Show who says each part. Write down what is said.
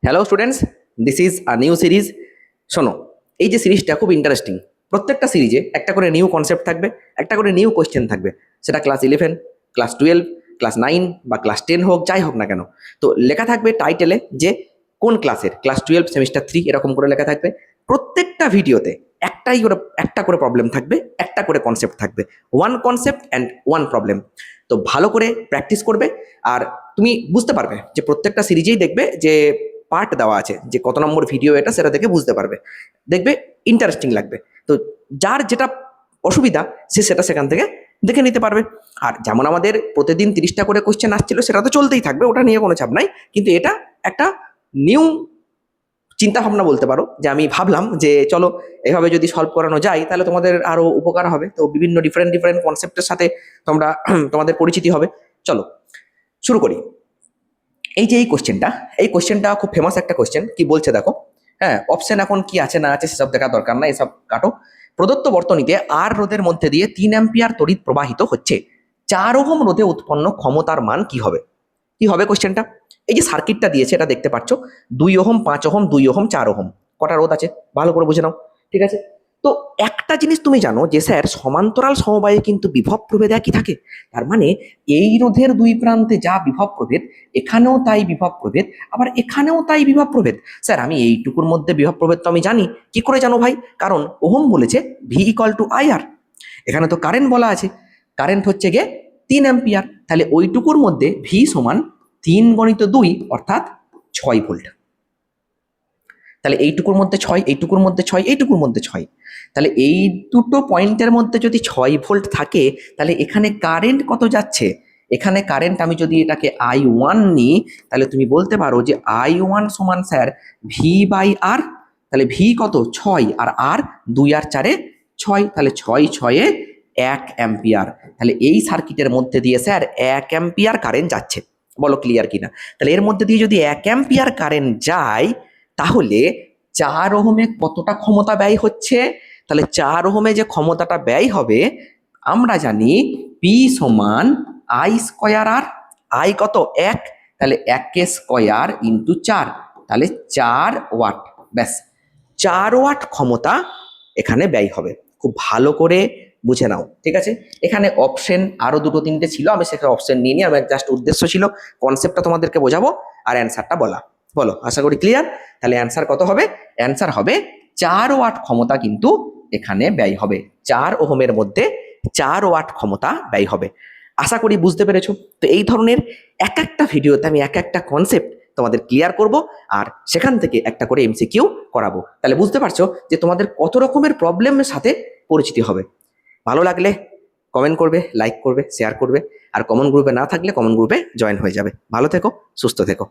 Speaker 1: Hello students, this is a new series. শোনো, এই যে সিরিজটা খুব ইন্টারেস্টিং। প্রত্যেকটা সিরিজে একটা করে নিউ কনসেপ্ট থাকবে, একটা করে নিউ কোয়েশ্চেন থাকবে। সেটা ক্লাস 11, ক্লাস 12, ক্লাস 9 বা ক্লাস 10 হোক, যাই হোক না কেন। তো লেখা থাকবে টাইটেলে যে কোন ক্লাসের, ক্লাস 12 সেমিস্টার 3 এরকম করে লেখা থাকবে। প্রত্যেকটা ভিডিওতে একটা করে প্রবলেম থাকবে, একটা করে কনসেপ্ট থাকবে। One concept and one problem. তো ভালো করে প্র্যাকটিস করবে। আর তুমি বুঝতে পারবে যে প্রত্যেকটা সিরিজেই দেখবে যে পার্ট দেওয়া আছে, যে কত নম্বর ভিডিও এটা, সেটা দেখে বুঝতে পারবে। দেখবে ইন্টারেস্টিং লাগবে। তো যার যেটা অসুবিধা সে সেটা সেখান থেকে দেখে নিতে পারবে। আর যেমন আমাদের প্রতিদিন 30টা করে কোশ্চেন আসছিল, সেটা তো চলতেই থাকবে, ওটা নিয়ে কোনো চাপ নাই। কিন্তু এটা একটা নিউ চিন্তা ভাবনা বলতে পারো, যে আমি ভাবলাম যে চলো এভাবে যদি সলভ করানো যায় তাহলে তোমাদের আরো উপকার হবে। তো বিভিন্ন ডিফারেন্ট ডিফারেন্ট কনসেপ্টের সাথে তোমরা তোমাদের পরিচিতি হবে। চলো শুরু করি। এই কোশ্চেনটা খুব ফেমাস একটা কোশ্চেন। কি বলছে দেখো। হ্যাঁ, অপশন এখন কি আছে না আছে সেসব দেখার দরকার না, এসব কাটো। প্রদত্ত বর্তনীতে আর রোধের মধ্যে দিয়ে 3 অ্যাম্পিয়ার তড়িৎ প্রবাহিত হচ্ছে। 4 ওহম রোধে উৎপন্ন ক্ষমতার মান কি হবে? কি হবে কোশ্চেনটা? এই যে সার্কিটটা দিয়েছে এটা দেখতে পাচ্ছ, 2 ওহম, 5 ওহম, 2 ওহম, 4 ওহম। কটা রোধ আছে ভালো করে বুঝে নাও। ঠিক আছে। তো একটা জিনিস তুমি জানো যে স্যার, সমান্তরাল সমবায়ে কিন্তু বিভব প্রভেদ একই থাকে। তার মানে এই রোধের দুই প্রান্তে যা বিভব প্রভেদ, এখানেও তাই বিভব প্রভেদ, আবার এখানেও তাই বিভব প্রভেদ। স্যার, আমি এইটুকুর মধ্যে বিভব প্রভেদ তো আমি জানি। কি করে জানো ভাই? কারণ ওহম বলেছে V = IR। এখানে তো কারেন্ট বলা আছে, কারেন্ট হচ্ছে গিয়ে 3 অ্যাম্পিয়ার। তাহলে ওইটুকুর মধ্যে ভি সমান 3 × 2 অর্থাৎ 6 ভোল্ট। তাহলে এইটুকুর মধ্যে 6, এইটুকুর মধ্যে 6, এইটুকুর মধ্যে 6। তাহলে এই দুটো পয়েন্টের মধ্যে যদি 6 ভোল্ট থাকে, তাহলে এখানে কারেন্ট কত যাচ্ছে? এখানে কারেন্ট আমি যদি এটাকে I1 নিই, তাহলে তুমি বলতে পারো যে I1 সমান স্যার V/R। তাহলে ভি কত? 6, আর আর 2 আর 4 6, তাহলে 6 6 1 অ্যাম্পিয়ার। তাহলে এই সার্কিটের মধ্যে দিয়ে স্যার 1 অ্যাম্পিয়ার কারেন্ট যাচ্ছে। বলো ক্লিয়ার কিনা? তাহলে এর মধ্যে দিয়ে যদি 1 অ্যাম্পিয়ার কারেন্ট যায়, তাহলে 4 ওহমে কতটা ক্ষমতা ব্যয় হচ্ছে? তাহলে 4 ওহমে যে ক্ষমতাটা ব্যয় হবে, আমরা জানি পি সমান I²R। আই কত? 1। তাহলে 1² × 4, তাহলে 4 ওয়াট। ব্যাস, 4 ওয়াট ক্ষমতা এখানে ব্যয় হবে। খুব ভালো করে বুঝে নাও। ঠিক আছে। এখানে অপশন আরো দুটো তিনটে ছিল, আমি সেখানে অপশন নিয়ে নিই। আমার জাস্ট উদ্দেশ্য ছিল কনসেপ্টটা তোমাদেরকে বোঝাবো আর অ্যান্সারটা বলা। বলো, আশা করি ক্লিয়ার। তাহলে অ্যান্সার কত হবে? অ্যান্সার হবে 4 ওয়াট ক্ষমতা কিন্তু এখানে ব্যয় হবে। 4 ওহমের মধ্যে 4 ওয়াট ক্ষমতা ব্যয় হবে। আশা করি বুঝতে পেরেছো। তো এই ধরনের এক একটা ভিডিওতে আমি এক একটা কনসেপ্ট তোমাদের ক্লিয়ার করব, আর সেখান থেকে একটা করে এমসিকিউ করাবো। তাহলে বুঝতে পারছো যে তোমাদের কত রকমের প্রবলেমের সাথে পরিচিতি হবে। ভালো লাগলে কমেন্ট করবে, লাইক করবে, শেয়ার করবে। আর কমন গ্রুপে না থাকলে কমন গ্রুপে জয়েন হয়ে যাবে। ভালো থেকো, সুস্থ থেকো।